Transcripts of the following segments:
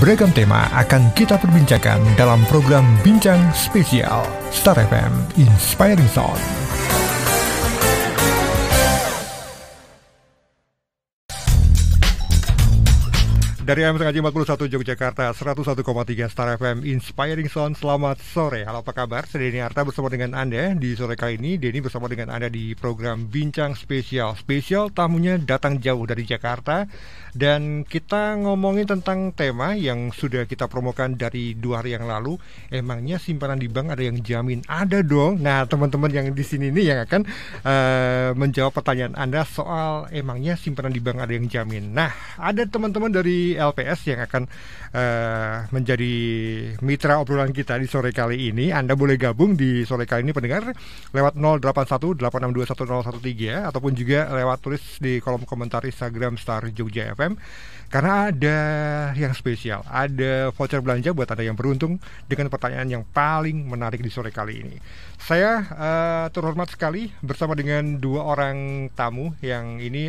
Beragam tema akan kita perbincangkan dalam program Bincang Spesial Star FM Inspiring Sound. Dari AM Sengaja 41 Yogyakarta, 101,3 Star FM Inspiring Sound. Selamat sore, halo apa kabar? Saya Denny Arta bersama dengan Anda di sore kali ini. Denny bersama dengan Anda di program Bincang Spesial. Spesial tamunya datang jauh dari Jakarta. Dan kita ngomongin tentang tema yang sudah kita promokan dari 2 hari yang lalu. Emangnya simpanan di bank ada yang jamin? Ada dong. Nah, teman-teman yang di sini nih yang akan menjawab pertanyaan Anda soal emangnya simpanan di bank ada yang jamin. Nah, ada teman-teman dari LPS yang akan menjadi mitra obrolan kita di sore kali ini. Anda boleh gabung di sore kali ini pendengar lewat 081-862-1013 ataupun juga lewat tulis di kolom komentar Instagram Star Jogja FM. Karena ada yang spesial, ada voucher belanja buat Anda yang beruntung dengan pertanyaan yang paling menarik di sore kali ini. Saya terhormat sekali bersama dengan 2 orang tamu yang ini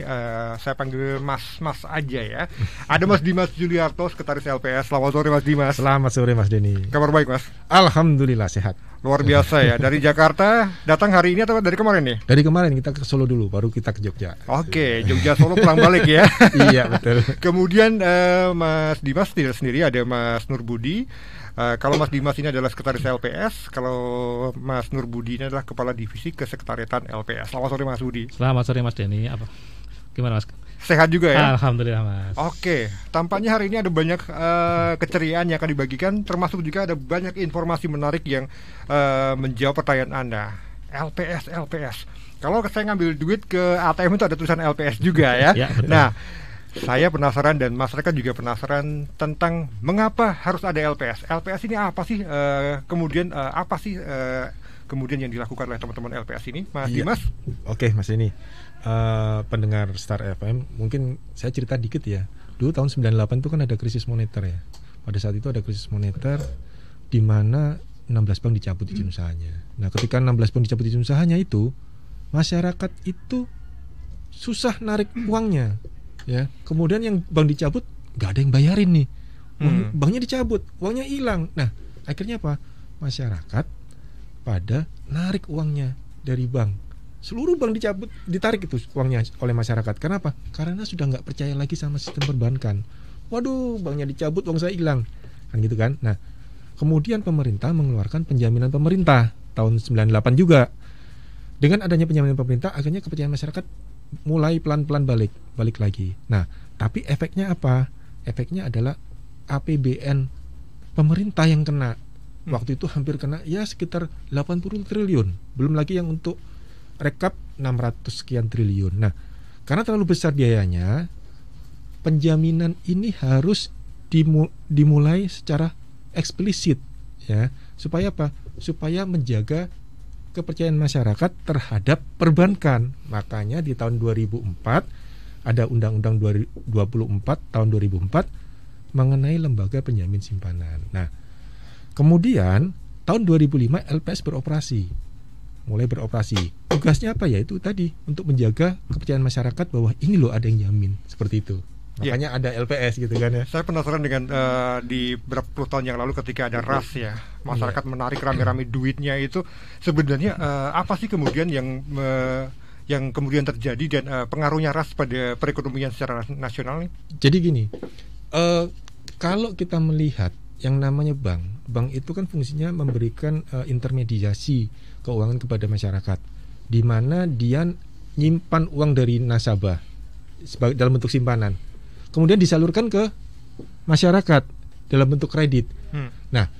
saya panggil Mas aja ya. Ada Mas Dimas Juliarto, Sekretaris LPS. Selamat sore Mas Dimas. Selamat sore Mas Denny. Kabar baik Mas? Alhamdulillah sehat. Luar biasa ya. Dari Jakarta datang hari ini atau dari kemarin nih? Dari kemarin kita ke Solo dulu, baru kita ke Jogja. Oke, Jogja Solo pulang balik ya. Iya betul. Kemudian Mas Dimas tidak sendiri, ada Mas Nur Budi. Kalau Mas Dimas ini adalah Sekretaris LPS, kalau Mas Nur Budi ini adalah Kepala Divisi Kesekretariatan LPS. Selamat sore Mas Budi. Selamat sore Mas Denny. Gimana Mas? Sehat juga ya? Alhamdulillah Mas. Oke, tampaknya hari ini ada banyak keceriaan yang akan dibagikan, termasuk juga ada banyak informasi menarik yang menjawab pertanyaan Anda. LPS. Kalau saya ngambil duit ke ATM itu ada tulisan LPS juga ya. Ya, nah, saya penasaran dan masyarakat juga penasaran tentang mengapa harus ada LPS. LPS ini apa sih? Kemudian apa sih kemudian yang dilakukan oleh teman-teman LPS ini, Mas Dimas? Oke Mas Denny. Pendengar Star FM, mungkin saya cerita dikit ya. Dulu tahun 98 itu kan ada krisis moneter ya. Pada saat itu ada krisis moneter di mana 16 bank dicabut izin usahanya. Nah, ketika 16 bank dicabut izin usahanya itu, masyarakat itu susah narik uangnya, ya. Kemudian yang bank dicabut nggak ada yang bayarin nih. Banknya dicabut, uangnya hilang. Nah, akhirnya apa? Masyarakat pada narik uangnya dari bank. Seluruh bank dicabut, ditarik itu uangnya oleh masyarakat. Kenapa? Karena sudah nggak percaya lagi sama sistem perbankan. Waduh, banknya dicabut, uang saya hilang, kan gitu kan. Nah, kemudian pemerintah mengeluarkan penjaminan pemerintah tahun 98 juga. Dengan adanya penjaminan pemerintah, akhirnya kepercayaan masyarakat mulai pelan-pelan balik lagi. Nah, tapi efeknya apa? Efeknya adalah APBN pemerintah yang kena. Waktu itu hampir kena ya sekitar 80 triliun. Belum lagi yang untuk rekap 600 sekian triliun. Nah, karena terlalu besar biayanya, penjaminan ini harus dimulai secara eksplisit ya. Supaya apa? Supaya menjaga kepercayaan masyarakat terhadap perbankan. Makanya di tahun 2004 ada Undang-Undang 24 tahun 2004 mengenai lembaga penjamin simpanan. Nah, kemudian tahun 2005 LPS mulai beroperasi. Tugasnya apa ya? Itu tadi untuk menjaga kepercayaan masyarakat bahwa ini loh ada yang jamin, seperti itu. Makanya ada LPS gitu kan ya. Saya penasaran dengan di beberapa puluh tahun yang lalu ketika ada RAS ya, masyarakat menarik rame-rame duitnya itu sebenarnya apa sih kemudian yang kemudian terjadi dan pengaruhnya RAS pada perekonomian secara nasional nih? Jadi gini, kalau kita melihat yang namanya bank itu kan fungsinya memberikan intermediasi keuangan kepada masyarakat, di mana dia nyimpan uang dari nasabah dalam bentuk simpanan, kemudian disalurkan ke masyarakat dalam bentuk kredit. Nah,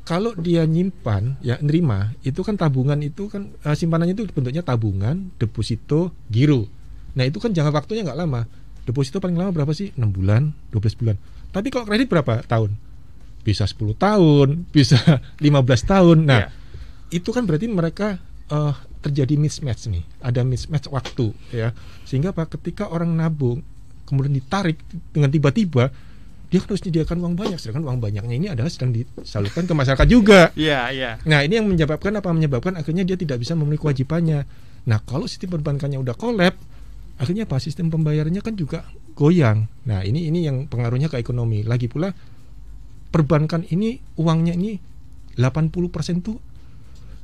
kalau dia nyimpan, ya nerima, itu kan tabungan, itu kan simpanannya itu bentuknya tabungan, deposito, giro. Nah, itu kan jangka waktunya nggak lama. Deposito paling lama berapa sih? 6 bulan, 12 bulan. Tapi kalau kredit berapa tahun? Bisa 10 tahun, bisa 15 tahun. Nah, itu kan berarti mereka terjadi mismatch nih. Ada mismatch waktu ya. Sehingga apa? Ketika orang nabung kemudian ditarik dengan tiba-tiba, dia kan harus menyediakan uang banyak, sedangkan uang banyaknya ini adalah sedang disalurkan ke masyarakat juga. Nah, ini yang menyebabkan apa? Menyebabkan akhirnya dia tidak bisa memenuhi kewajibannya. Nah, kalau sistem perbankannya udah kolab, akhirnya apa? Sistem pembayarannya kan juga goyang. Nah, ini yang pengaruhnya ke ekonomi. Lagi pula perbankan ini uangnya ini 80% tuh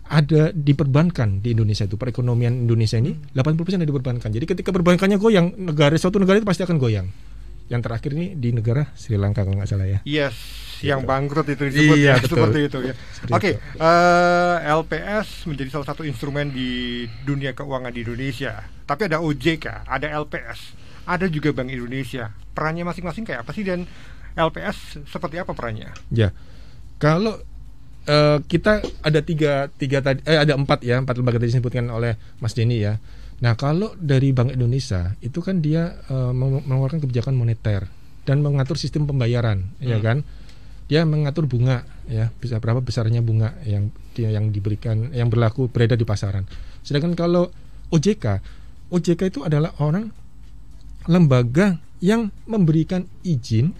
ada di perbankan di Indonesia itu. Perekonomian Indonesia ini 80% ada di perbankan. Jadi ketika perbankannya goyang, suatu negara itu pasti akan goyang. Yang terakhir ini di negara Sri Lanka kalau nggak salah ya. Yes, Gitu. yang bangkrut itu disebut Iya, ya, betul. seperti itu ya. Seperti Oke, itu. LPS menjadi salah satu instrumen di dunia keuangan di Indonesia. Tapi ada OJK, ada LPS, ada juga Bank Indonesia. Perannya masing-masing kayak apa sih, dan LPS seperti apa perannya? Ya, kalau kita ada empat lembaga tadi disebutkan oleh Mas Denny ya. Nah, kalau dari Bank Indonesia itu kan dia mengeluarkan kebijakan moneter dan mengatur sistem pembayaran, ya kan? Dia mengatur bunga, ya, bisa berapa besarnya bunga yang diberikan, yang berlaku beredar di pasaran. Sedangkan kalau OJK itu adalah lembaga yang memberikan izin,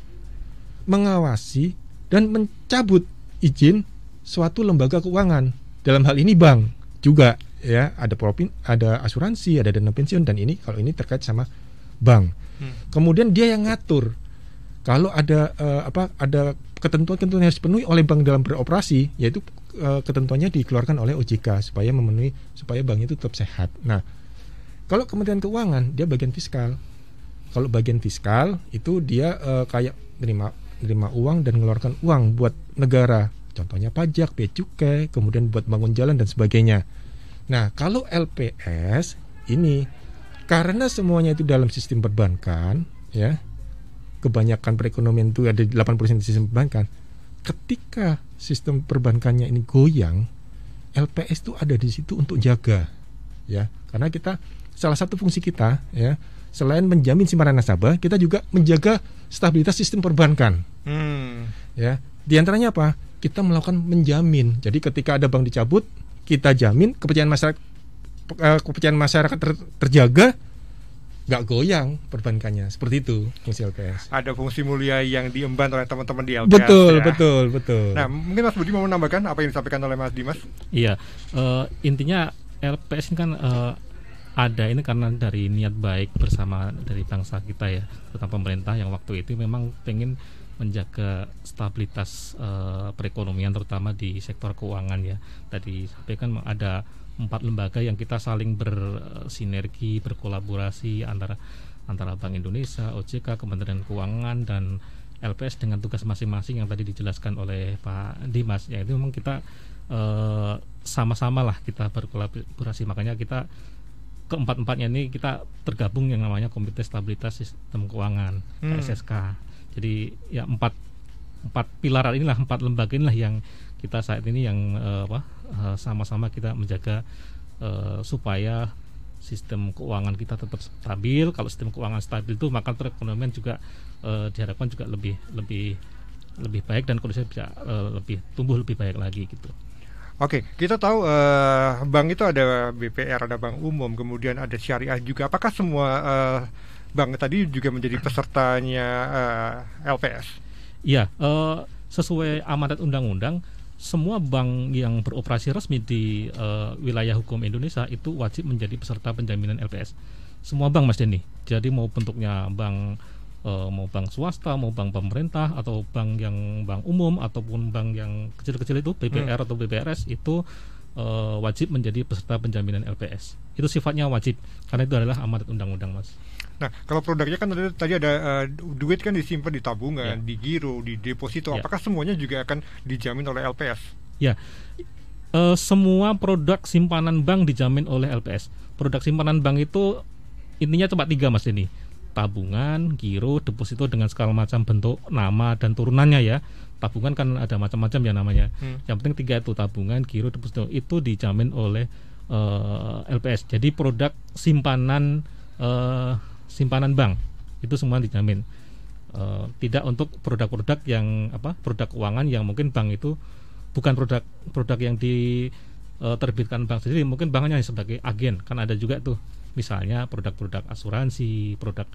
mengawasi dan mencabut izin suatu lembaga keuangan. Dalam hal ini bank juga, ya, ada asuransi, ada dana pensiun, dan kalau ini terkait sama bank. Kemudian dia yang ngatur kalau ada ada ketentuan-ketentuan yang harus dipenuhi oleh bank dalam beroperasi, yaitu ketentuannya dikeluarkan oleh OJK supaya bank itu tetap sehat. Nah, kalau Kementerian Keuangan dia bagian fiskal. Kalau bagian fiskal itu dia kayak nerima uang dan mengeluarkan uang buat negara. Contohnya pajak, bea cukai, kemudian buat bangun jalan dan sebagainya. Nah, kalau LPS ini karena semuanya itu dalam sistem perbankan, ya, kebanyakan perekonomian itu ada 80% di sistem perbankan. Ketika sistem perbankannya ini goyang, LPS itu ada di situ untuk jaga, ya. Karena salah satu fungsi kita, ya, selain menjamin simpanan nasabah, kita juga menjaga stabilitas sistem perbankan. Ya, di antaranya apa? Kita melakukan menjamin. Jadi ketika ada bank dicabut, kita jamin kepercayaan masyarakat terjaga, nggak goyang perbankannya. Seperti itu fungsi LPS. Ada fungsi mulia yang diemban oleh teman-teman di LPS. Betul. Nah, mungkin Mas Budi mau menambahkan apa yang disampaikan oleh Mas Dimas? Iya, intinya LPS ini kan ada ini karena dari niat baik bersama dari bangsa kita ya, terutama pemerintah yang waktu itu memang pengen menjaga stabilitas perekonomian terutama di sektor keuangan ya. Tadi sampaikan ada 4 lembaga yang kita saling bersinergi, berkolaborasi antara Bank Indonesia, OJK, Kementerian Keuangan dan LPS dengan tugas masing-masing yang tadi dijelaskan oleh Pak Dimas. Ya, itu memang kita sama-sama lah kita berkolaborasi, makanya kita keempat-empatnya ini kita tergabung yang namanya Komite Stabilitas Sistem Keuangan KSSK. Jadi ya empat pilar inilah, 4 lembaga inilah yang kita saat ini yang sama-sama kita menjaga supaya sistem keuangan kita tetap stabil. Kalau sistem keuangan stabil itu maka perekonomian juga diharapkan juga lebih baik dan kondisinya bisa tumbuh lebih baik lagi gitu. Oke, kita tahu bank itu ada BPR, ada bank umum, kemudian ada syariah juga. Apakah semua bank tadi juga menjadi pesertanya LPS? Iya, sesuai amanat undang-undang, semua bank yang beroperasi resmi di wilayah hukum Indonesia itu wajib menjadi peserta penjaminan LPS. Semua bank, Mas Denny. Jadi mau bentuknya mau bank swasta, mau bank pemerintah, atau bank umum, ataupun bank yang kecil-kecil itu BPR atau BPRS itu wajib menjadi peserta penjaminan LPS. Itu sifatnya wajib karena itu adalah amanat undang-undang, Mas. Nah, kalau produknya kan tadi ada duit kan disimpan di tabungan, di giro, di deposito. Apakah semuanya juga akan dijamin oleh LPS? Ya, semua produk simpanan bank dijamin oleh LPS. Produk simpanan bank itu intinya cuma 3, Mas Denny. Tabungan, giro, deposito dengan segala macam bentuk, nama dan turunannya ya. Tabungan kan ada macam-macam ya namanya. Yang penting 3 itu, tabungan, giro, deposito, itu dijamin oleh LPS. Jadi produk simpanan bank itu semua dijamin. Tidak untuk produk-produk yang produk keuangan yang mungkin bank itu bukan produk yang diterbitkan bank sendiri, mungkin bank hanya sebagai agen. Kan ada juga tuh misalnya produk-produk asuransi, produk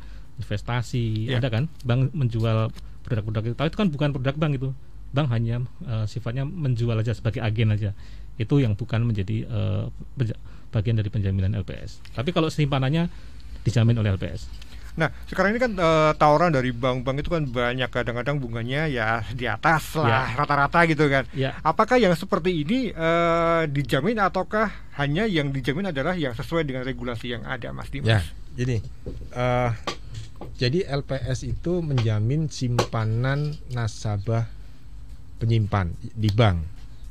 investasi, ada kan bank menjual produk-produk itu. Tapi itu kan bukan produk bank itu. Bank hanya sifatnya menjual aja sebagai agen aja. Itu yang bukan menjadi bagian dari penjaminan LPS. Tapi kalau simpanannya dijamin oleh LPS. Nah, sekarang ini kan tawaran dari bank-bank itu kan banyak, kadang-kadang bunganya ya di atas lah rata-rata gitu kan. Apakah yang seperti ini dijamin ataukah hanya yang dijamin adalah yang sesuai dengan regulasi yang ada, Mas Dimas? Ya, gini. Jadi LPS itu menjamin simpanan nasabah penyimpan di bank.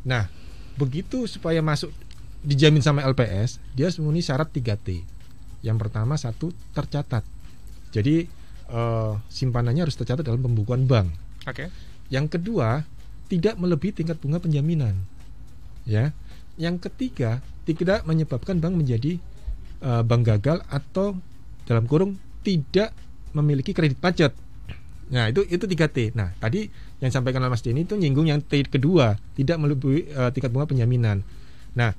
Nah, begitu supaya masuk dijamin sama LPS, dia harus memenuhi syarat 3T. Yang pertama, 1, tercatat. Jadi simpanannya harus tercatat dalam pembukuan bank. Oke. Yang kedua, tidak melebihi tingkat bunga penjaminan. Ya. Yang ketiga, tidak menyebabkan bank menjadi bank gagal atau dalam kurung tidak memiliki kredit macet. Nah, itu 3T. Nah, tadi yang disampaikan oleh Mas Denny itu nyinggung yang T kedua, tidak melebihi tingkat bunga penjaminan. Nah,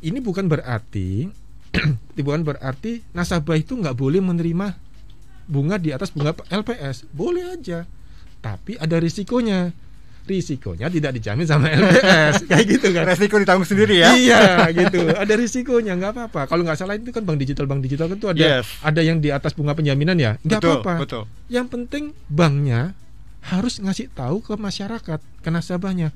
ini bukan berarti nasabah itu nggak boleh menerima bunga di atas bunga LPS. Boleh aja, tapi ada risikonya. Risikonya tidak dijamin sama LPS. Kayak gitu kan. Risiko ditanggung sendiri ya. Iya gitu. Ada risikonya, nggak apa-apa. Kalau nggak salah itu kan bank digital kan itu ada yang di atas bunga penjaminan ya. Nggak apa-apa. Betul. Yang penting banknya harus ngasih tahu ke masyarakat, ke nasabahnya.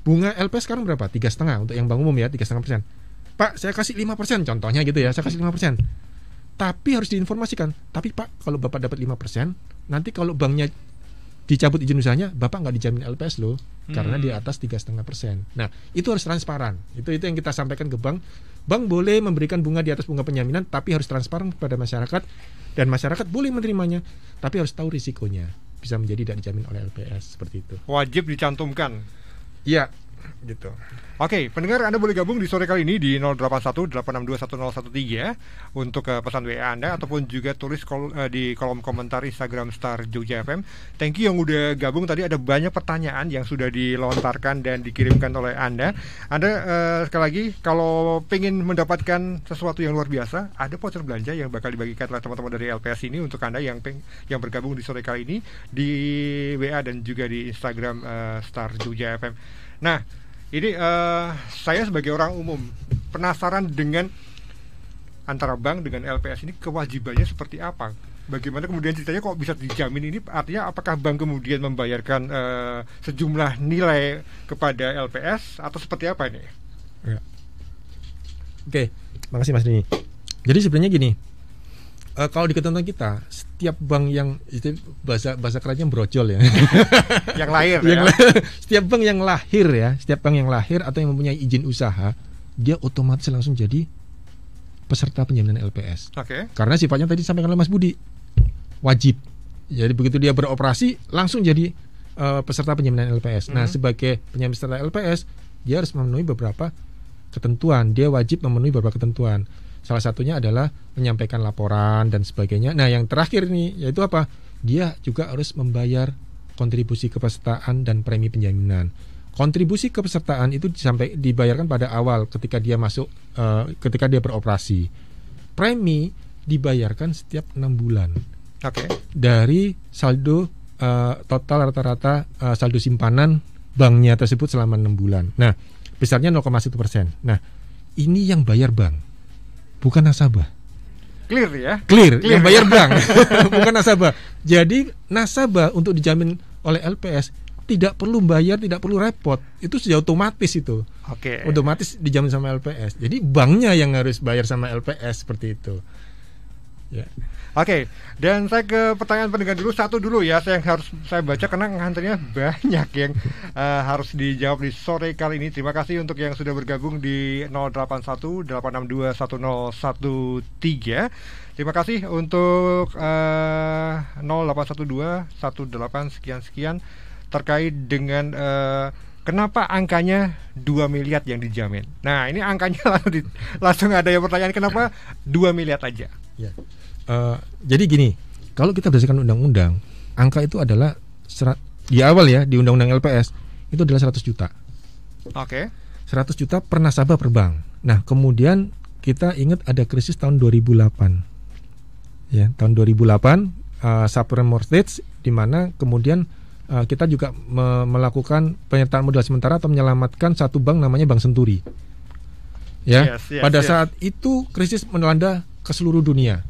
Bunga LPS sekarang berapa? 3,5 untuk yang bank umum ya, 3,5%. Pak, saya kasih 5% contohnya gitu ya. Saya kasih 5%. Tapi harus diinformasikan. Tapi Pak, kalau Bapak dapat 5%, nanti kalau banknya dicabut izin usahanya, Bapak nggak dijamin LPS loh, karena di atas 3,5%. Nah, itu harus transparan. Itu yang kita sampaikan ke bank. Bank boleh memberikan bunga di atas bunga penjaminan, tapi harus transparan kepada masyarakat, dan masyarakat boleh menerimanya, tapi harus tahu risikonya. Bisa menjadi tidak dijamin oleh LPS seperti itu. Wajib dicantumkan. Iya, gitu. Oke, pendengar, Anda boleh gabung di sore kali ini di 081-862-1013 untuk pesan WA Anda, ataupun juga tulis di kolom komentar Instagram Star Jogja FM. Thank you yang udah gabung tadi. Ada banyak pertanyaan yang sudah dilontarkan dan dikirimkan oleh Anda. Sekali lagi, kalau pengen mendapatkan sesuatu yang luar biasa, ada voucher belanja yang bakal dibagikan oleh teman-teman dari LPS ini untuk Anda yang bergabung di sore kali ini di WA dan juga di Instagram Star Jogja FM. Nah, ini saya sebagai orang umum penasaran dengan antara bank dengan LPS ini kewajibannya seperti apa? Bagaimana kemudian ceritanya kok bisa dijamin ini? Artinya apakah bank kemudian membayarkan sejumlah nilai kepada LPS atau seperti apa ini? Ya. Oke, makasih Mas Denny. Jadi sebenarnya gini, kalau di ketentuan kita, setiap bank yang itu bahasa kerennya brojol ya, yang lahir, setiap bank yang lahir atau yang mempunyai izin usaha, dia otomatis langsung jadi peserta penjaminan LPS. Oke. Karena sifatnya tadi disampaikan oleh Mas Budi, wajib. Jadi begitu dia beroperasi langsung jadi peserta penjaminan LPS. Nah, sebagai penjamin peserta LPS, dia harus memenuhi beberapa ketentuan. Dia wajib memenuhi beberapa ketentuan. Salah satunya adalah menyampaikan laporan dan sebagainya. Nah, yang terakhir nih yaitu apa? Dia juga harus membayar kontribusi kepesertaan dan premi penjaminan. Kontribusi kepesertaan itu dibayarkan pada awal ketika dia masuk, ketika dia beroperasi. Premi dibayarkan setiap 6 bulan. Oke. Dari saldo total rata-rata saldo simpanan banknya tersebut selama 6 bulan. Nah, besarnya 0,1%. Nah, ini yang bayar bank, bukan nasabah. Clear ya? Clear. Yang bayar bank, bukan nasabah. Jadi nasabah untuk dijamin oleh LPS tidak perlu bayar, tidak perlu repot. Itu sudah otomatis itu. Oke. Otomatis dijamin sama LPS. Jadi banknya yang harus bayar sama LPS seperti itu. Ya. Oke, dan saya ke pertanyaan pendengar satu dulu ya, harus saya baca karena ngantrinya banyak yang harus dijawab di sore kali ini. Terima kasih untuk yang sudah bergabung di 081-862-1013. Terima kasih untuk 0812-18 sekian terkait dengan kenapa angkanya 2 miliar yang dijamin. Nah, ini angkanya langsung ada yang pertanyaan, kenapa 2 miliar aja? Ya. Jadi gini, kalau kita berdasarkan undang-undang, angka itu adalah di awal ya, di undang-undang LPS itu adalah 100 juta. Oke. 100 juta per nasabah per bank. Nah, kemudian kita ingat ada krisis tahun 2008. Ya, tahun 2008 subprime mortgage, di mana kemudian kita juga melakukan penyertaan modal sementara atau menyelamatkan satu bank namanya Bank Senturi. Ya. Pada saat itu krisis melanda ke seluruh dunia.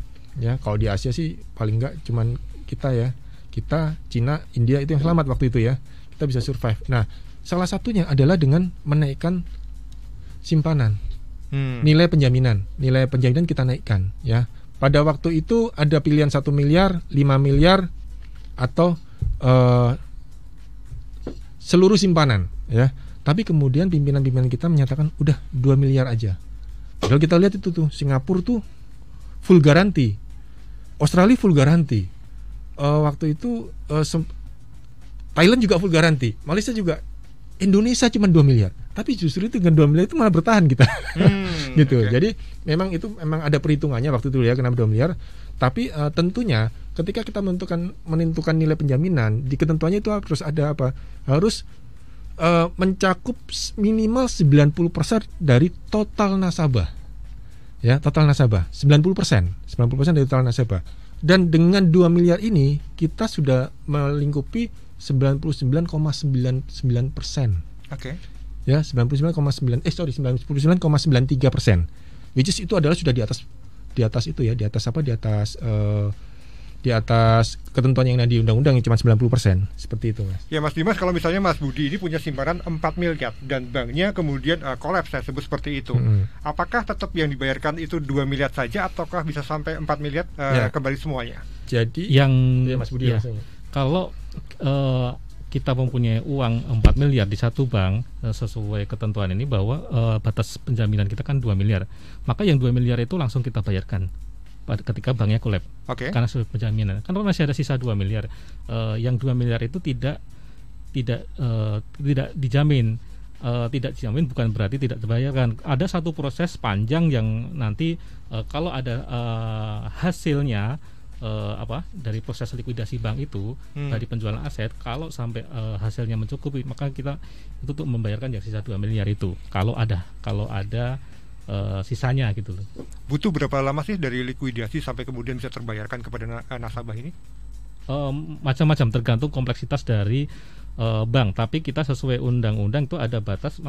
Ya, kalau di Asia sih paling enggak cuman kita ya. Kita, Cina, India itu yang selamat waktu itu ya. Kita bisa survive. Nah, salah satunya adalah dengan menaikkan simpanan. Nilai penjaminan kita naikkan ya. Pada waktu itu ada pilihan 1 miliar, 5 miliar atau seluruh simpanan ya. Tapi kemudian pimpinan-pimpinan kita menyatakan udah 2 miliar aja. Kalau kita lihat itu tuh Singapura tuh full garanti, Australia full garanti, waktu itu Thailand juga full garanti, Malaysia juga, Indonesia cuma 2 miliar. Tapi justru itu dengan 2 miliar itu malah bertahan kita. Gitu. Okay. Jadi memang ada perhitungannya waktu itu ya kenapa 2 miliar. Tapi tentunya ketika kita menentukan nilai penjaminan, di ketentuannya itu harus ada apa? Harus mencakup minimal 90% dari total nasabah. Ya, total nasabah 90% dari total nasabah. Dan dengan 2 miliar ini kita sudah melingkupi 99,99%. Oke. Ya, 99,93%. Which is itu adalah sudah di atas itu ya, di atas ketentuan yang ada di undang-undang yang cuma 90%. Seperti itu, Mas. Ya, Mas Dimas, kalau misalnya Mas Budi ini punya simpanan 4 miliar dan banknya kemudian kolaps, saya sebut seperti itu. Apakah tetap yang dibayarkan itu 2 miliar saja ataukah bisa sampai 4 miliar kembali semuanya? Jadi yang ya, Mas Budi kalau kita mempunyai uang 4 miliar di satu bank sesuai ketentuan ini bahwa batas penjaminan kita kan 2 miliar. Maka yang 2 miliar itu langsung kita bayarkan ketika banknya collapse. Karena sesuai penjaminan. Kan masih ada sisa 2 miliar. Yang 2 miliar itu tidak dijamin. Tidak dijamin bukan berarti tidak terbayarkan. Ada satu proses panjang yang nanti kalau ada hasilnya dari proses likuidasi bank itu dari penjualan aset, kalau sampai hasilnya mencukupi, maka kita itu untuk membayarkan yang sisa 2 miliar itu kalau ada sisanya gitu loh. Butuh berapa lama sih dari likuidasi sampai kemudian bisa terbayarkan kepada nasabah ini? Macam-macam, tergantung kompleksitas dari bank, tapi kita sesuai undang-undang itu ada batas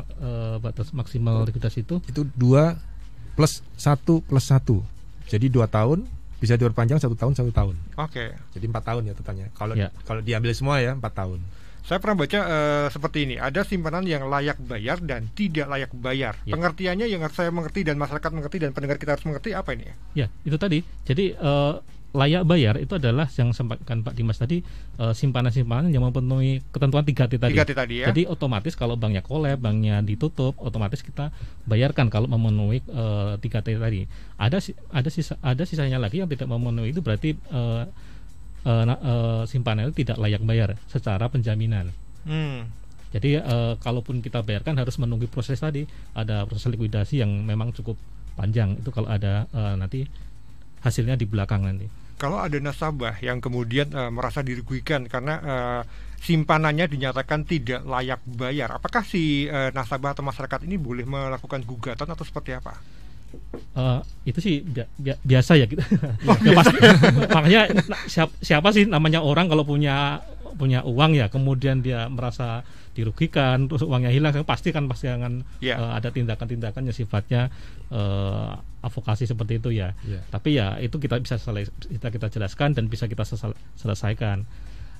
maksimal likuidasi itu 2 plus 1 plus 1. Jadi 2 tahun bisa diperpanjang 1 tahun. Oke. Jadi 4 tahun ya totalnya. Kalau diambil semua ya 4 tahun. Saya pernah baca seperti ini. Ada simpanan yang layak bayar dan tidak layak bayar. Ya. Pengertiannya yang saya mengerti dan masyarakat mengerti dan pendengar kita harus mengerti apa ini? Ya, itu tadi. Jadi layak bayar itu adalah yang sampaikan Pak Dimas tadi, simpanan-simpanan yang memenuhi ketentuan 3T tadi. 3T tadi ya. Jadi otomatis kalau banknya collapse, banknya ditutup, otomatis kita bayarkan kalau memenuhi 3T tadi. Ada sisanya lagi yang tidak memenuhi, itu berarti simpanan itu tidak layak bayar secara penjaminan. Jadi kalaupun kita bayarkan harus menunggu proses tadi, ada proses likuidasi yang memang cukup panjang. Itu kalau ada nanti hasilnya di belakang nanti. Kalau ada nasabah yang kemudian merasa dirugikan karena simpanannya dinyatakan tidak layak bayar, apakah si nasabah atau masyarakat ini boleh melakukan gugatan atau seperti apa? Itu sih biasa ya gitu. Makanya siapa sih namanya orang kalau punya uang ya, kemudian dia merasa dirugikan terus uangnya hilang, pasti akan ada tindakan-tindakan yang sifatnya advokasi seperti itu ya. Tapi ya itu kita bisa kita jelaskan dan bisa kita selesaikan.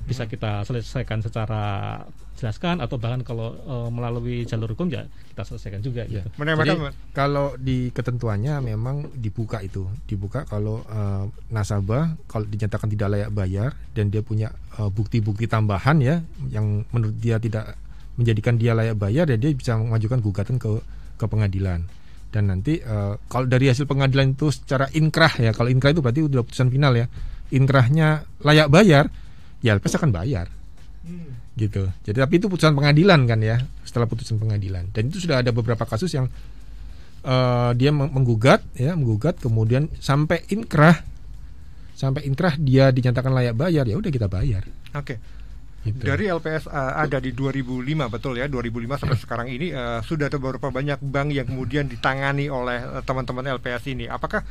Bisa kita selesaikan secara jelaskan atau bahkan kalau melalui jalur hukum ya kita selesaikan juga gitu. Jadi kalau di ketentuannya memang dibuka kalau nasabah kalau dinyatakan tidak layak bayar dan dia punya bukti-bukti tambahan ya yang menurut dia tidak menjadikan dia layak bayar, ya dia bisa mengajukan gugatan ke pengadilan. Dan nanti kalau dari hasil pengadilan itu secara inkrah ya, kalau inkrah itu berarti udah putusan final ya, inkrahnya layak bayar, ya LPS akan bayar. Gitu. Jadi tapi itu putusan pengadilan kan ya, setelah putusan pengadilan. Dan itu sudah ada beberapa kasus yang dia menggugat kemudian sampai inkrah dia dinyatakan layak bayar, ya udah kita bayar. Oke. Gitu. Dari LPS ada di 2005 betul ya, 2005 sampai sekarang ini sudah ada beberapa banyak bank yang kemudian ditangani oleh teman-teman LPS ini. Apakah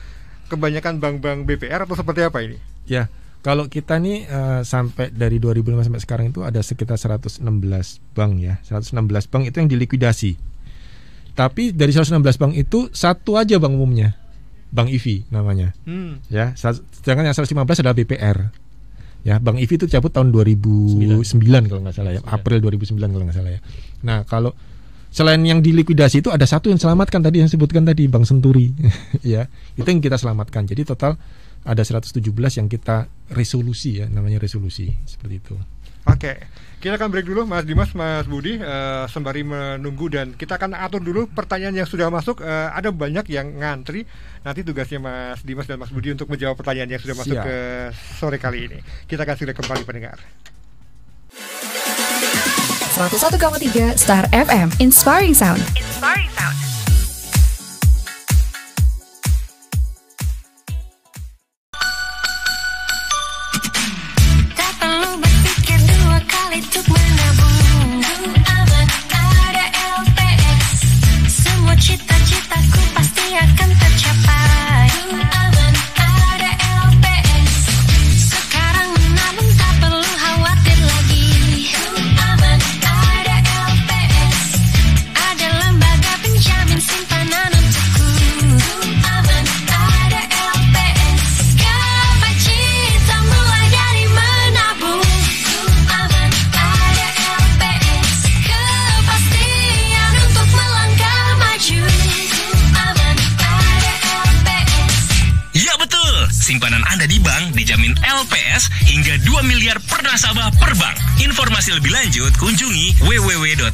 kebanyakan bank-bank BPR atau seperti apa ini? Ya. Kalau kita nih sampai dari 2005 sampai sekarang itu ada sekitar 116 bank ya. 116 bank itu yang dilikuidasi. Tapi dari 116 bank itu satu aja bank umumnya Bank IV namanya. Ya, sedangkan yang 115 adalah BPR. Ya, Bank IV itu cabut tahun 2009 kalau nggak salah ya, April 2009 kalau nggak salah ya. Nah, kalau selain yang dilikuidasi itu ada satu yang selamatkan tadi yang sebutkan tadi, Bank Senturi. Ya, itu yang kita selamatkan. Jadi total ada 117 yang kita resolusi ya, namanya resolusi seperti itu. Oke, kita akan break dulu Mas Dimas, Mas Budi, sembari menunggu, dan kita akan atur dulu pertanyaan yang sudah masuk. Ada banyak yang ngantri. Nanti tugasnya Mas Dimas dan Mas Budi untuk menjawab pertanyaan yang sudah masuk ke sore kali ini. Kita akan segera kembali pendengar. 101,3 Star FM, Inspiring Sound. Inspiring Sound. Untuk menabung aman, ada LPS. Semua cita-citaku pasti akan tercapai. Aman, ada LPS. Sekarang menabung tak perlu khawatir lagi. Aman, ada LPS. Ada lembaga penjamin simpanan untukku. Aman, ada LPS. Gapai cita mulai dari menabung. Simpanan Anda di bank dijamin LPS hingga 2 miliar per nasabah per bank. Informasi lebih lanjut kunjungi www.lps.go.id.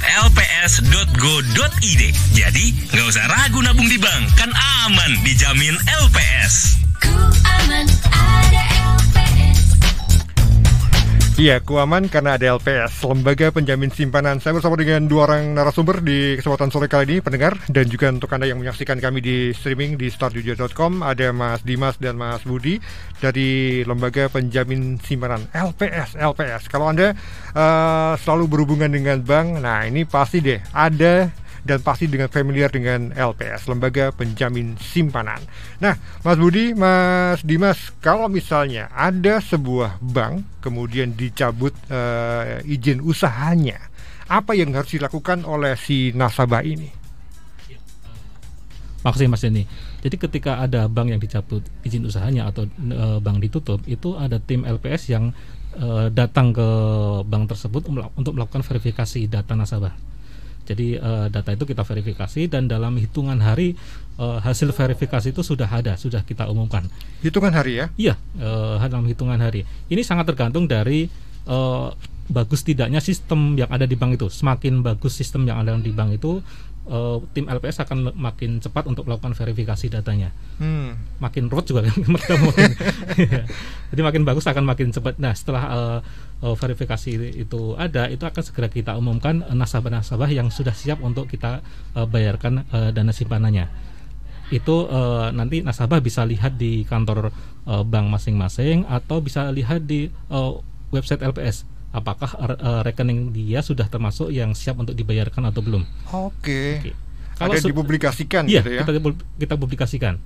Jadi, nggak usah ragu nabung di bank, kan aman dijamin LPS. Ku aman, ada LPS. Iya, ku aman karena ada LPS, lembaga penjamin simpanan. Saya bersama dengan dua orang narasumber di kesempatan sore kali ini, pendengar, dan juga untuk Anda yang menyaksikan kami di streaming di startjogja.com. Ada Mas Dimas dan Mas Budi dari lembaga penjamin simpanan LPS. Kalau Anda selalu berhubungan dengan bank, nah ini pasti deh ada dan pasti dengan familiar dengan LPS, lembaga penjamin simpanan. Nah, Mas Budi, Mas Dimas, kalau misalnya ada sebuah bank kemudian dicabut izin usahanya, apa yang harus dilakukan oleh si nasabah ini? Makasih Mas Denny. Jadi ketika ada bank yang dicabut izin usahanya atau bank ditutup, itu ada tim LPS yang datang ke bank tersebut untuk melakukan verifikasi data nasabah. Jadi data itu kita verifikasi dan dalam hitungan hari hasil verifikasi itu sudah kita umumkan. Hitungan hari ya? Iya, dalam hitungan hari. Ini sangat tergantung dari bagus tidaknya sistem yang ada di bank itu. Semakin bagus sistem yang ada di bank itu, tim LPS akan makin cepat untuk melakukan verifikasi datanya. Makin ruwet juga kan jadi makin bagus akan makin cepat. Nah, setelah verifikasi itu akan segera kita umumkan nasabah-nasabah yang sudah siap untuk kita bayarkan dana simpanannya. Itu nanti nasabah bisa lihat di kantor bank masing-masing atau bisa lihat di website LPS apakah rekening dia sudah termasuk yang siap untuk dibayarkan atau belum. Oke. Kalau dipublikasikan iya, gitu ya. Kita publikasikan.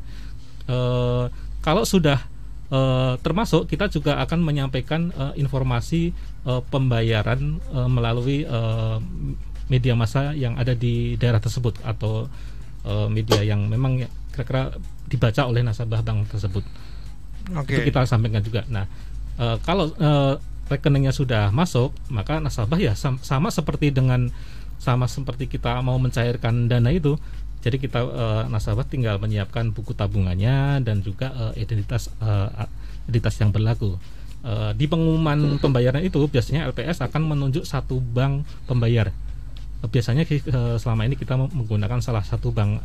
Kalau sudah termasuk, kita juga akan menyampaikan informasi pembayaran melalui media massa yang ada di daerah tersebut atau media yang memang kira-kira dibaca oleh nasabah bank tersebut. Itu kita sampaikan juga. Nah, kalau rekeningnya sudah masuk, maka nasabah ya sama seperti kita mau mencairkan dana itu. Jadi kita nasabah tinggal menyiapkan buku tabungannya dan juga identitas yang berlaku. Di pengumuman pembayaran itu biasanya LPS akan menunjuk satu bank pembayar. Biasanya selama ini kita menggunakan salah satu bank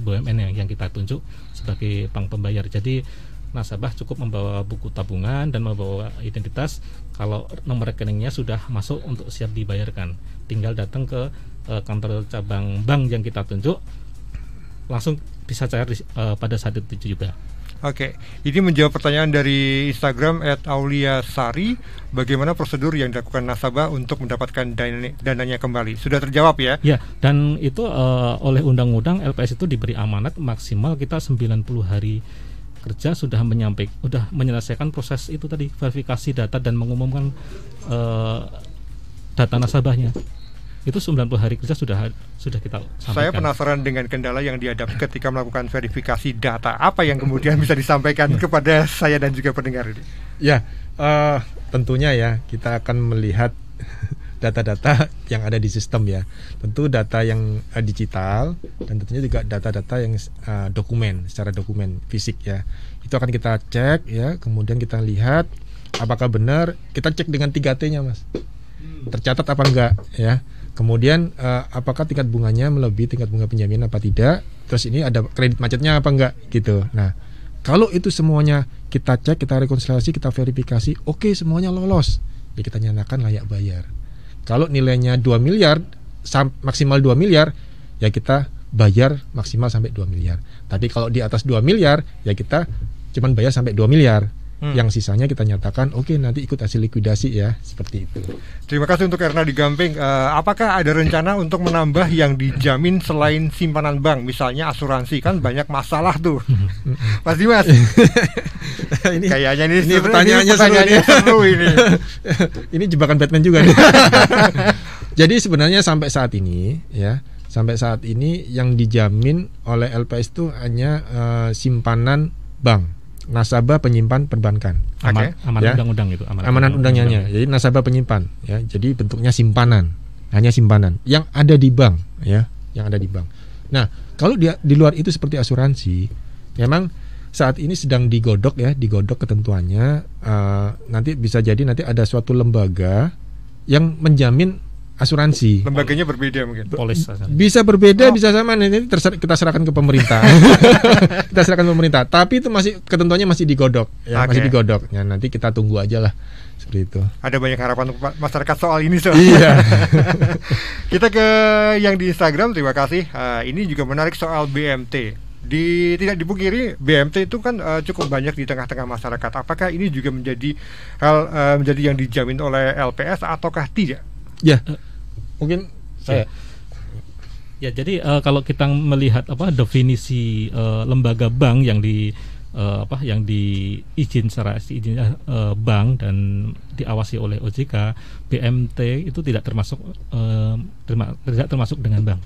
BUMN yang kita tunjuk sebagai bank pembayar. Jadi nasabah cukup membawa buku tabungan dan membawa identitas. Kalau nomor rekeningnya sudah masuk untuk siap dibayarkan, tinggal datang ke kantor cabang bank yang kita tunjuk, langsung bisa cair pada saat itu juga. Oke, ini menjawab pertanyaan dari Instagram @auliasari. Bagaimana prosedur yang dilakukan nasabah untuk mendapatkan dananya kembali? Sudah terjawab ya? Ya, dan itu oleh undang-undang LPS itu diberi amanat maksimal kita 90 hari kerja sudah menyelesaikan proses itu tadi, verifikasi data dan mengumumkan data nasabahnya. Itu 90 hari kerja sudah kita sampaikan. Saya penasaran dengan kendala yang dihadapi ketika melakukan verifikasi data. Apa yang kemudian bisa disampaikan kepada saya dan juga pendengar ini? Ya, tentunya ya kita akan melihat data-data yang ada di sistem ya. Tentu data yang digital dan tentunya juga data-data yang dokumen, secara dokumen fisik ya. Itu akan kita cek ya, kemudian kita lihat apakah benar, kita cek dengan 3T-nya Mas. Tercatat apa enggak ya. Kemudian apakah tingkat bunganya melebihi tingkat bunga penjaminan apa tidak. Terus ini ada kredit macetnya apa enggak gitu. Nah, kalau itu semuanya kita cek, kita rekonsiliasi, kita verifikasi, oke, semuanya lolos, ya kita nyatakan layak bayar. Kalau nilainya 2 miliar maksimal 2 miliar, ya kita bayar maksimal sampai 2 miliar. Tapi kalau di atas 2 miliar, ya kita cuman bayar sampai 2 miliar. Yang sisanya kita nyatakan oke, nanti ikut hasil likuidasi ya, seperti itu. Terima kasih untuk Erna di Gamping. Apakah ada rencana untuk menambah yang dijamin selain simpanan bank, misalnya asuransi? Kan banyak masalah tuh, Mas Dimas. Kayaknya ini pertanyaannya seru ini. Ini jebakan Batman juga nih. Jadi sebenarnya sampai saat ini yang dijamin oleh LPS itu hanya simpanan bank, nasabah penyimpan perbankan. Amanat ya? undang-undang itu. Amanat undang-undangnya. Jadi nasabah penyimpan ya. Jadi bentuknya simpanan, hanya simpanan yang ada di bank ya, yang ada di bank. Nah, kalau di luar itu seperti asuransi, memang saat ini sedang digodok ketentuannya. Nanti bisa jadi nanti ada suatu lembaga yang menjamin asuransi. Lembaganya berbeda mungkin. Polis bisa berbeda, bisa sama. Nanti kita serahkan ke pemerintah. Kita serahkan ke pemerintah. Tapi itu masih ketentuannya masih digodok, ya, masih digodok. Ya, nanti kita tunggu aja lah seperti itu. Ada banyak harapan untuk masyarakat soal ini. Iya. Kita ke yang di Instagram. Terima kasih. Ini juga menarik soal BMT. Tidak dipungkiri BMT itu kan cukup banyak di tengah-tengah masyarakat. Apakah ini juga menjadi menjadi yang dijamin oleh LPS ataukah tidak? Ya, mungkin saya. Ya, jadi kalau kita melihat definisi lembaga bank yang yang diizin secara izin bank dan diawasi oleh OJK, BMT itu tidak termasuk dengan bank,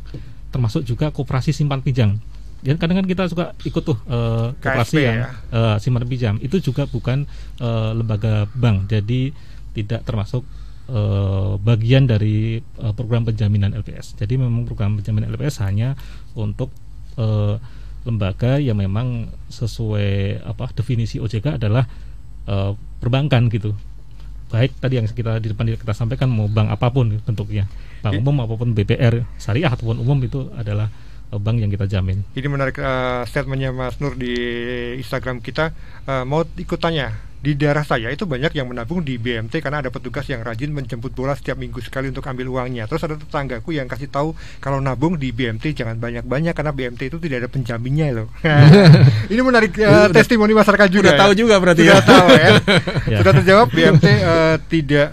termasuk juga koperasi simpan pinjam. Ya, kadang kan kita suka ikut tuh koperasi yang simpan pinjam, itu juga bukan lembaga bank, jadi tidak termasuk bagian dari program penjaminan LPS. Jadi memang program penjaminan LPS hanya untuk lembaga yang memang sesuai definisi OJK adalah perbankan gitu. Baik tadi yang di depan kita sampaikan, mau bank apapun bentuknya, bank umum apapun BPR syariah ataupun umum, itu adalah bank yang kita jamin. Ini menarik statementnya Mas Nur di Instagram kita. Mau ikut tanya, di daerah saya itu banyak yang menabung di BMT karena ada petugas yang rajin menjemput bola setiap minggu sekali untuk ambil uangnya. Terus ada tetanggaku yang kasih tahu kalau nabung di BMT jangan banyak-banyak karena BMT itu tidak ada penjaminnya loh. Ini menarik testimoni masyarakat juga. Sudah tahu juga berarti. Sudah tahu ya. Sudah terjawab, BMT tidak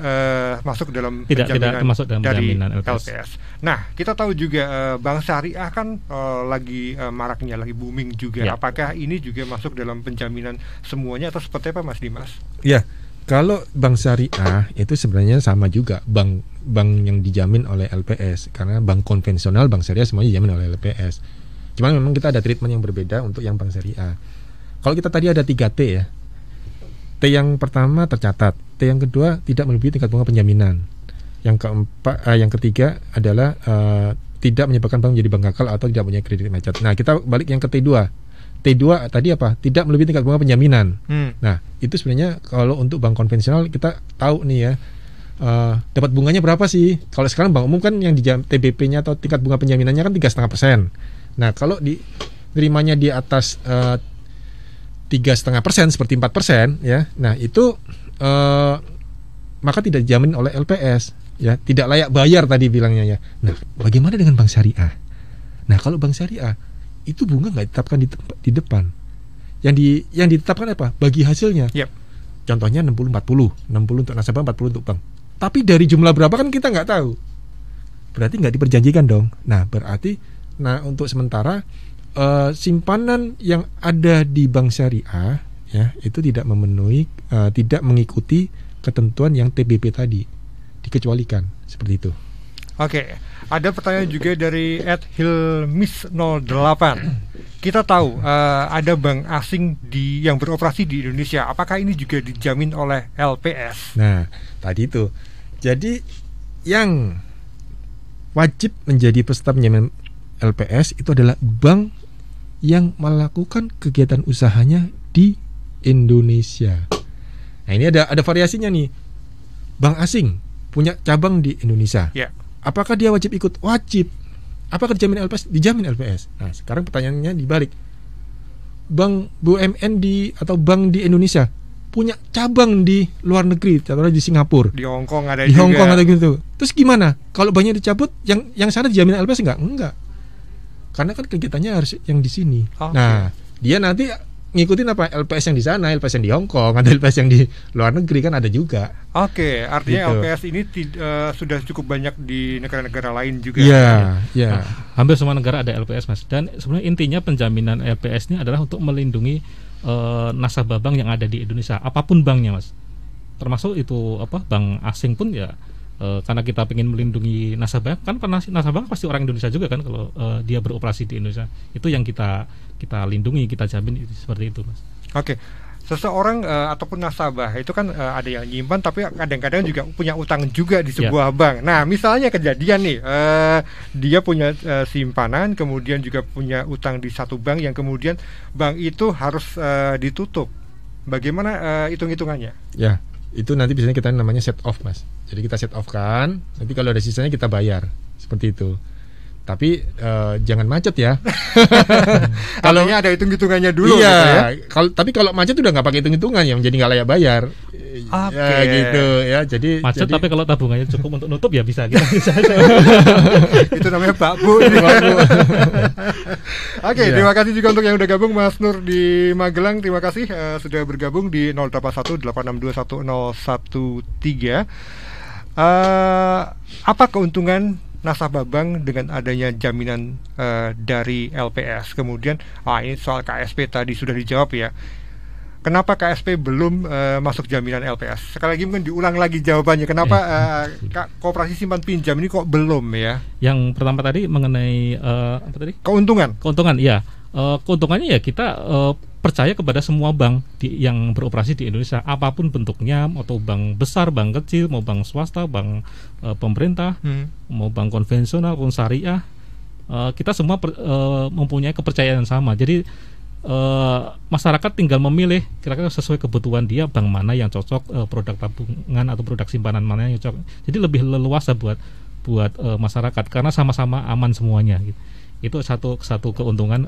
masuk dalam tidak termasuk dalam dari penjaminan LPS. Nah, kita tahu juga bank syariah kan lagi maraknya, lagi booming juga. Ya. Apakah ini juga masuk dalam penjaminan semuanya atau seperti apa Mas Dimas? Ya, kalau bank syariah itu sebenarnya sama juga bank yang dijamin oleh LPS, karena bank konvensional, bank syariah semuanya dijamin oleh LPS. Cuman memang kita ada treatment yang berbeda untuk yang bank syariah. Kalau kita tadi ada 3T ya. T yang pertama tercatat, T yang kedua tidak melebihi tingkat bunga penjaminan. Yang ketiga adalah tidak menyebabkan bank menjadi bank gagal atau tidak punya kredit macet. Nah, kita balik yang ke T2. T2 tadi apa? Tidak melebihi tingkat bunga penjaminan. Nah, itu sebenarnya kalau untuk bank konvensional kita tahu nih ya, dapat bunganya berapa sih? Kalau sekarang bank umum kan yang di TBP-nya atau tingkat bunga penjaminannya kan 3,5%. Nah, kalau diterimanya di atas 3,5% seperti 4% ya. Nah, itu maka tidak dijamin oleh LPS ya, tidak layak bayar tadi bilangnya ya. Nah, bagaimana dengan bank syariah? Nah, kalau bank syariah itu bunga nggak ditetapkan di depan. Yang ditetapkan apa? Bagi hasilnya. Yep. Contohnya 60-40, 60 untuk nasabah, 40 untuk bank. Tapi dari jumlah berapa kan kita nggak tahu. Berarti nggak diperjanjikan dong. Nah, berarti untuk sementara simpanan yang ada di bank syariah ya itu tidak memenuhi, tidak mengikuti ketentuan yang TBP tadi, dikecualikan seperti itu. Oke, ada pertanyaan juga dari @hilmis08. Kita tahu ada bank asing yang beroperasi di Indonesia. Apakah ini juga dijamin oleh LPS? Nah, tadi itu. Jadi yang wajib menjadi peserta penjamin LPS itu adalah bank yang melakukan kegiatan usahanya di Indonesia. Nah, ini ada variasinya nih. Bank asing punya cabang di Indonesia. Ya. Apakah dia wajib ikut? Wajib. Apakah dijamin LPS? Dijamin LPS. Nah, sekarang pertanyaannya dibalik. Bank BUMN atau bank di Indonesia punya cabang di luar negeri, contohnya di Singapura. Di Hong Kong ada Di juga. Hong Kong ada gitu. Terus gimana? Kalau banknya dicabut, yang sana dijamin LPS enggak? Enggak. Karena kan kegiatannya harus yang di sini. Oke. Nah, dia nanti ngikutin apa? LPS yang di sana, LPS yang di Hong Kong, ada LPS yang di luar negeri kan ada juga. Oke, artinya Gitu. LPS ini sudah cukup banyak di negara-negara lain juga. Iya, iya. Hampir semua negara ada LPS, Mas. Dan sebenarnya intinya penjaminan LPS ini adalah untuk melindungi nasabah bank yang ada di Indonesia, apapun banknya, Mas. Termasuk itu bank asing pun ya, karena kita ingin melindungi nasabah, kan nasabah pasti orang Indonesia juga kan kalau dia beroperasi di Indonesia. Itu yang kita lindungi, kita jamin seperti itu, Mas. Oke. Seseorang ataupun nasabah itu kan ada yang nyimpan tapi kadang-kadang juga punya utang juga di sebuah bank. Nah, misalnya kejadian nih, dia punya simpanan, kemudian juga punya utang di satu bank yang kemudian bank itu harus ditutup. Bagaimana hitung-hitungannya? Ya, itu nanti biasanya kita namanya set off, Mas. Jadi kita set off kan, nanti kalau ada sisanya kita bayar. Seperti itu. Tapi jangan macet ya. Kalau ada hitung-hitungannya dulu. Iya. Gitu ya? Tapi kalau macet udah nggak pakai hitung-hitungan ya, jadi nggak layak bayar. Oke. Ya gitu ya. Jadi Macet tapi kalau tabungannya cukup untuk nutup ya bisa. Itu namanya Pak Bu. Oke, Iya. terima kasih juga untuk yang udah gabung, Mas Nur di Magelang. Terima kasih sudah bergabung di 0818621013. Apa keuntungan nasabah bank dengan adanya jaminan dari LPS? Kemudian ini soal KSP tadi sudah dijawab ya. Kenapa KSP belum masuk jaminan LPS? Sekali lagi mungkin diulang lagi jawabannya. Kenapa Koperasi Simpan Pinjam ini kok belum ya? Yang pertama tadi mengenai apa tadi? Keuntungan. Keuntungan, iya. Keuntungannya ya kita percaya kepada semua bank yang beroperasi di Indonesia, apapun bentuknya, atau bank besar, bank kecil, mau bank swasta, bank pemerintah, mau bank konvensional, pun syariah, kita semua mempunyai kepercayaan yang sama. Jadi masyarakat tinggal memilih kira-kira sesuai kebutuhan dia bank mana yang cocok, produk tabungan atau produk simpanan mana yang cocok. Jadi lebih leluasa buat masyarakat karena sama-sama aman semuanya gitu. Itu satu keuntungan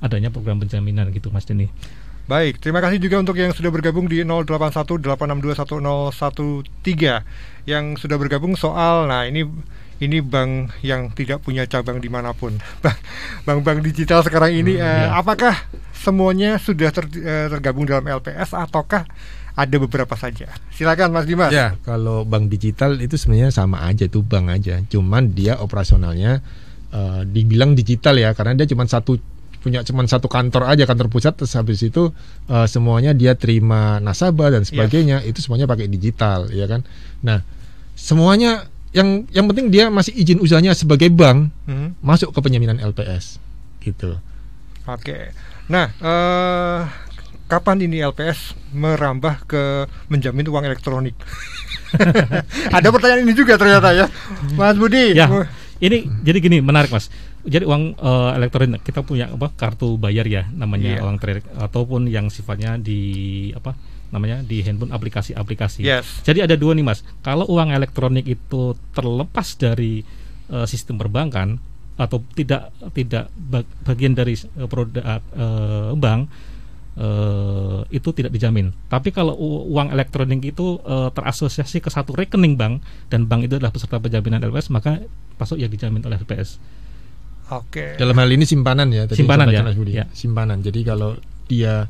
adanya program penjaminan gitu, Mas Denny. Baik, terima kasih juga untuk yang sudah bergabung di 0818621013 yang sudah bergabung soal ini bank yang tidak punya cabang dimanapun. Bank-bank digital sekarang ini apakah semuanya sudah tergabung dalam LPS ataukah ada beberapa saja? Silakan Mas Dimas. Ya, kalau bank digital itu sebenarnya sama aja, itu bank aja. Cuman dia operasionalnya dibilang digital ya, karena dia cuma satu kantor aja, kantor pusat. Terus habis itu semuanya dia terima nasabah dan sebagainya, itu semuanya pakai digital, ya kan. Nah, semuanya yang penting dia masih izin usahanya sebagai bank masuk ke penjaminan LPS gitu. Oke. Nah, kapan ini LPS merambah ke menjamin uang elektronik? Ada pertanyaan ini juga ternyata ya, Mas Budi. Ya, ini jadi gini, menarik, Mas. Jadi uang elektronik kita punya kartu bayar ya, namanya uang elektronik, ataupun yang sifatnya di handphone, aplikasi-aplikasi. Yes. Jadi ada dua nih, Mas. Kalau uang elektronik itu terlepas dari sistem perbankan atau tidak bagian dari produk bank, itu tidak dijamin. Tapi kalau uang elektronik itu terasosiasi ke satu rekening bank dan bank itu adalah peserta penjaminan LPS, maka masuk yang dijamin oleh LPS. Oke. Dalam hal ini simpanan ya, Simpanan ya. Ya. Simpanan. Jadi kalau dia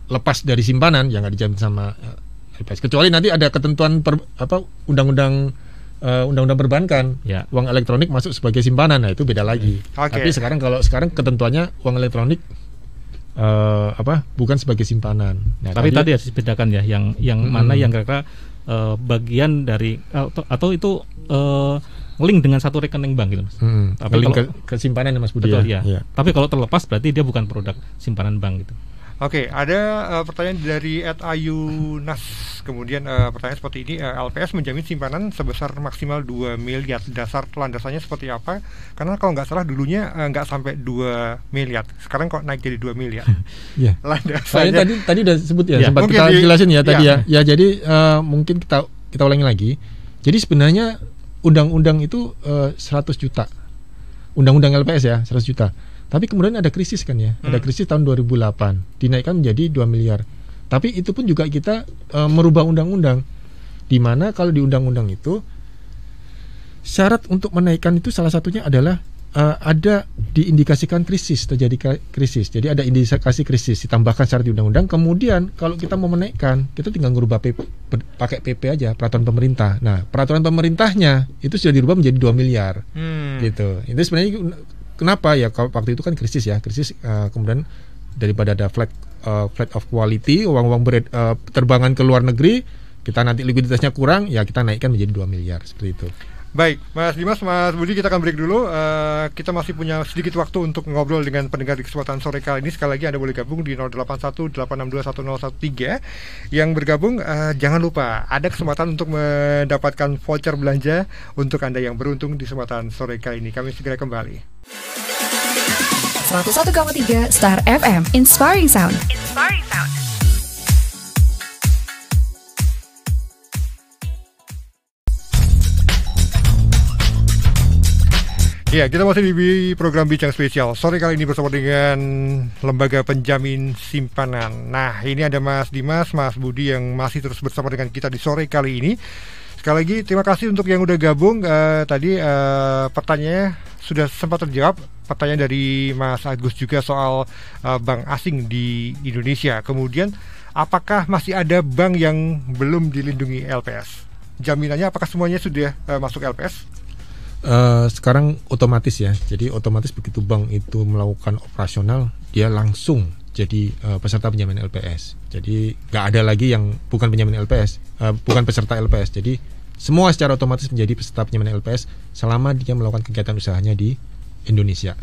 lepas dari simpanan ya nggak dijamin sama LPS. Kecuali nanti ada ketentuan undang-undang perbankan, uang elektronik masuk sebagai simpanan, nah itu beda lagi. Tapi sekarang ketentuannya uang elektronik bukan sebagai simpanan. Nah, tapi tadi harus dibedakan ya, yang mana yang kira-kira bagian dari atau itu link dengan satu rekening bank gitu Mas. Tapi link kalau ke simpanan Mas Budi. betul, ya. ya. Tapi kalau terlepas berarti dia bukan produk simpanan bank gitu. Oke, ada pertanyaan dari @ayunas. Kemudian pertanyaan seperti ini, LPS menjamin simpanan sebesar maksimal 2 miliar. Dasar landasannya seperti apa? Karena kalau nggak salah dulunya nggak sampai 2 miliar. Sekarang kok naik jadi 2 miliar. Iya. Landasannya Tadi udah sebut ya, Ya, sempat mungkin kita jelasin ya tadi ya. ya. Ya jadi mungkin kita ulangi lagi. Jadi sebenarnya undang-undang itu 100 juta. Undang-undang LPS ya 100 juta. Tapi kemudian ada krisis kan ya. Ada krisis tahun 2008, dinaikkan menjadi 2 miliar. Tapi itu pun juga kita merubah undang-undang. Di mana kalau di undang-undang itu syarat untuk menaikkan itu salah satunya adalah ada diindikasikan krisis, terjadi krisis. Jadi ada indikasi krisis, ditambahkan syarat di undang-undang. Kemudian kalau kita mau menaikkan, kita tinggal merubah pakai PP aja, peraturan pemerintah. Nah, peraturan pemerintahnya itu sudah dirubah menjadi 2 miliar. Gitu. Itu sebenarnya kenapa ya, kalau waktu itu kan krisis ya, kemudian daripada ada flight of quality, uang-uang terbangan ke luar negeri, kita nanti likuiditasnya kurang, ya kita naikkan menjadi 2 miliar seperti itu. Baik, Mas Dimas, Mas Budi, kita akan break dulu. Kita masih punya sedikit waktu untuk ngobrol dengan pendengar di kesempatan sore kali ini. Sekali lagi Anda boleh gabung di 0818621013. Yang bergabung, jangan lupa ada kesempatan untuk mendapatkan voucher belanja untuk Anda yang beruntung di kesempatan sore kali ini. Kami segera kembali. 101,3 Star FM, Inspiring Sound. Ya, kita masih di program Bincang Spesial. Sore kali ini bersama dengan Lembaga Penjamin Simpanan. Nah, ini ada Mas Dimas, Mas Budi yang masih terus bersama dengan kita di sore kali ini. Sekali lagi terima kasih untuk yang udah gabung. Tadi pertanyaannya sudah sempat terjawab. Pertanyaan dari Mas Agus juga soal bank asing di Indonesia. Kemudian, apakah masih ada bank yang belum dilindungi LPS? Jaminannya apakah semuanya sudah masuk LPS? Sekarang otomatis ya. Jadi otomatis begitu bank itu melakukan operasional, dia langsung jadi peserta penjamin LPS. Jadi nggak ada lagi yang bukan penjamin LPS, bukan peserta LPS. Jadi semua secara otomatis menjadi peserta penjamin LPS selama dia melakukan kegiatan usahanya di Indonesia.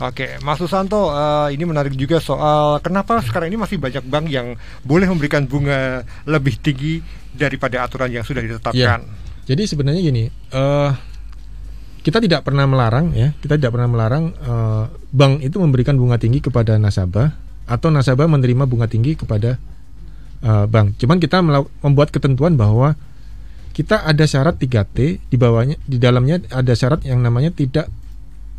Oke, Mas Susanto, ini menarik juga soal kenapa sekarang ini masih banyak bank yang boleh memberikan bunga lebih tinggi daripada aturan yang sudah ditetapkan. Ya. Jadi sebenarnya gini, kita tidak pernah melarang ya, bank itu memberikan bunga tinggi kepada nasabah atau nasabah menerima bunga tinggi kepada bank. Cuman kita membuat ketentuan bahwa kita ada syarat 3T, di dalamnya ada syarat yang namanya tidak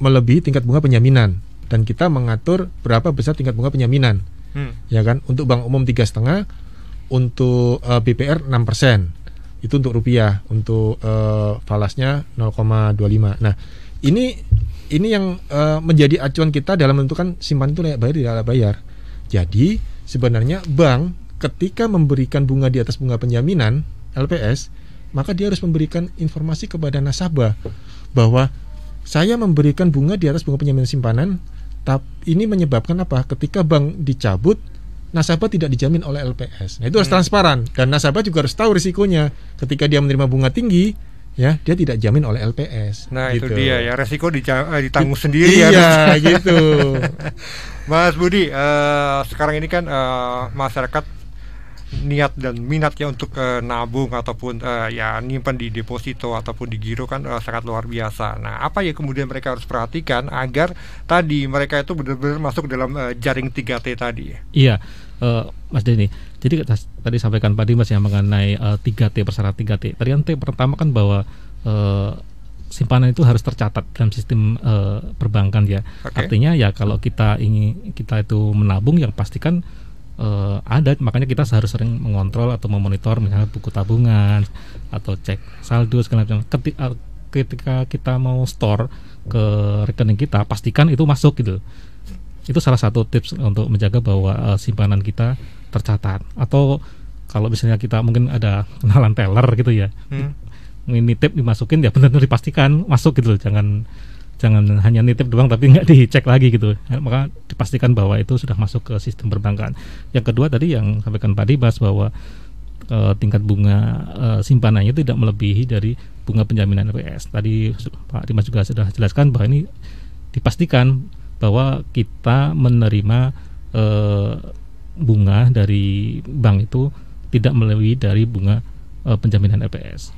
melebihi tingkat bunga penjaminan, dan kita mengatur berapa besar tingkat bunga penjaminan. Ya kan, untuk bank umum 3,5%, untuk BPR 6%. Itu untuk rupiah, untuk falasnya 0,25. Nah, ini yang menjadi acuan kita dalam menentukan simpanan itu layak bayar tidak layak bayar. Jadi sebenarnya bank ketika memberikan bunga di atas bunga penjaminan LPS, maka dia harus memberikan informasi kepada nasabah bahwa saya memberikan bunga di atas bunga penjaminan simpanan, tapi ini menyebabkan apa? Ketika bank dicabut, nasabah tidak dijamin oleh LPS. Nah, itu harus transparan, dan nasabah juga harus tahu risikonya. Ketika dia menerima bunga tinggi, ya dia tidak dijamin oleh LPS. Nah, gitu. itu dia ya, resiko ditanggung sendiri. Iya, gitu. Mas Budi, sekarang ini kan masyarakat niat dan minatnya untuk nabung ataupun ya nyimpan di deposito ataupun di giro kan sangat luar biasa. Nah, apa ya kemudian mereka harus perhatikan agar tadi mereka itu benar-benar masuk dalam jaring 3T tadi? Iya, Mas Denny. Jadi tadi sampaikan Pak Dimas yang mengenai 3T, persyarat 3T. Tadi yang T pertama kan bahwa simpanan itu harus tercatat dalam sistem perbankan ya. Okay. Artinya ya kalau kita itu menabung, yang pastikan ada, makanya kita harus sering mengontrol atau memonitor misalnya buku tabungan atau cek saldo segala macam. Ketika kita mau store ke rekening kita, pastikan itu masuk gitu. Itu salah satu tips untuk menjaga bahwa simpanan kita tercatat. Atau kalau misalnya kita mungkin ada kenalan teller gitu ya, nitip dimasukin ya benar-benar dipastikan masuk gitu. Jangan hanya nitip doang tapi nggak dicek lagi gitu. Maka dipastikan bahwa itu sudah masuk ke sistem perbankan. Yang kedua tadi yang sampaikan Pak Dimas bahwa tingkat bunga simpanannya tidak melebihi dari bunga penjaminan LPS. Tadi Pak Dimas juga sudah jelaskan bahwa ini dipastikan bahwa kita menerima bunga dari bank itu tidak melebihi dari bunga penjaminan LPS.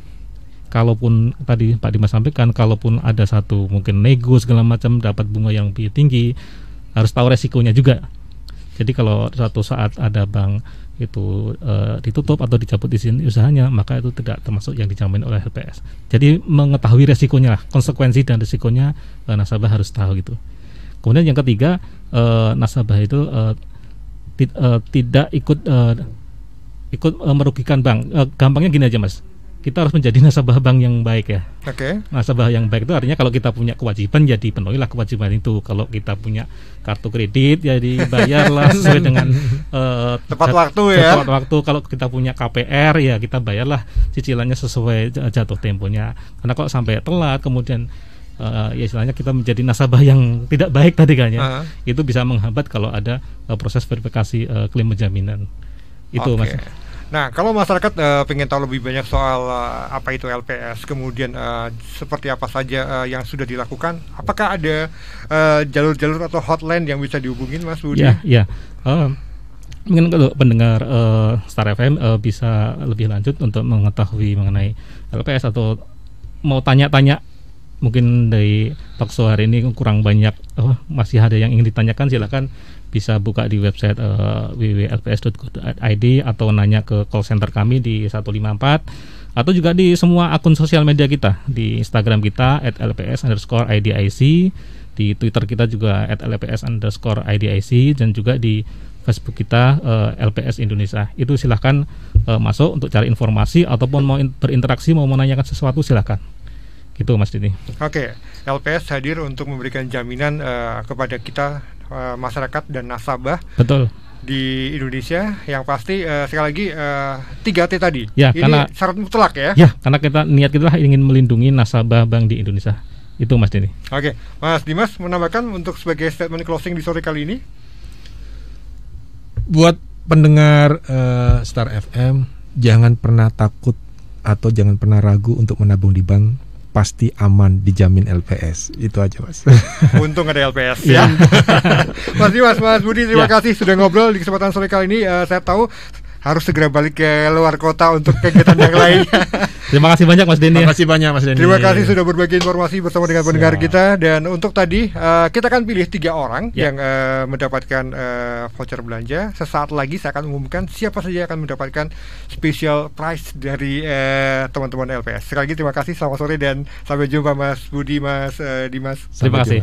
Kalaupun tadi Pak Dimas sampaikan, kalaupun ada satu mungkin nego segala macam dapat bunga yang lebih tinggi, harus tahu resikonya juga. Jadi kalau suatu saat ada bank itu ditutup atau dicabut izin usahanya, maka itu tidak termasuk yang dijamin oleh LPS. Jadi mengetahui resikonya, konsekuensi dan resikonya nasabah harus tahu gitu. Kemudian yang ketiga, nasabah itu tidak ikut merugikan bank. Gampangnya gini aja Mas, kita harus menjadi nasabah bank yang baik ya. Oke. Nasabah yang baik itu artinya kalau kita punya kewajiban ya dipenuhilah kewajiban itu. Kalau kita punya kartu kredit ya dibayarlah sesuai dengan Tepat waktu ya. Tepat waktu. Kalau kita punya KPR ya kita bayarlah cicilannya sesuai jatuh temponya. Karena kalau sampai telat kemudian ya istilahnya kita menjadi nasabah yang tidak baik tadi kan ya, itu bisa menghambat kalau ada proses verifikasi klaim penjaminan. Itu Mas. Nah, kalau masyarakat pengen tahu lebih banyak soal apa itu LPS, kemudian seperti apa saja yang sudah dilakukan, apakah ada jalur-jalur atau hotline yang bisa dihubungin, Mas Budi? Ya. Mungkin kalau pendengar Star FM bisa lebih lanjut untuk mengetahui mengenai LPS atau mau tanya-tanya mungkin dari talkshow hari ini kurang banyak, masih ada yang ingin ditanyakan, silakan bisa buka di website www.lps.go.id atau nanya ke call center kami di 154 atau juga di semua akun sosial media kita, di Instagram kita @lps_IDIC, di Twitter kita juga @lps_IDIC, dan juga di Facebook kita LPS Indonesia. Itu silahkan masuk untuk cari informasi ataupun mau berinteraksi, mau menanyakan sesuatu silahkan. Gitu Mas Dini. Oke, LPS hadir untuk memberikan jaminan kepada kita masyarakat dan nasabah. Betul. Di Indonesia, yang pasti sekali lagi 3T tadi. Ya, ini karena syarat mutlak ya. Ya, karena niat kita ingin melindungi nasabah bank di Indonesia. Itu Mas Dini. Oke, Mas Dimas menambahkan untuk sebagai statement closing di sore kali ini. Buat pendengar Star FM, jangan pernah takut atau jangan pernah ragu untuk menabung di bank. Pasti aman, dijamin LPS. Itu aja Mas. Untung ada LPS ya. Mas Dimas, Mas Budi, terima kasih sudah ngobrol di kesempatan sore kali ini. Saya tahu harus segera balik ke luar kota untuk kegiatan yang lain. Terima kasih banyak Mas Denny. Terima kasih banyak Mas Denny. Terima kasih sudah berbagi informasi bersama dengan pendengar kita. Dan untuk tadi kita akan pilih 3 orang yang mendapatkan voucher belanja. Sesaat lagi saya akan umumkan siapa saja yang akan mendapatkan special prize dari teman-teman LPS. Sekali lagi terima kasih, selamat sore dan sampai jumpa Mas Budi, Mas Dimas. Terima kasih.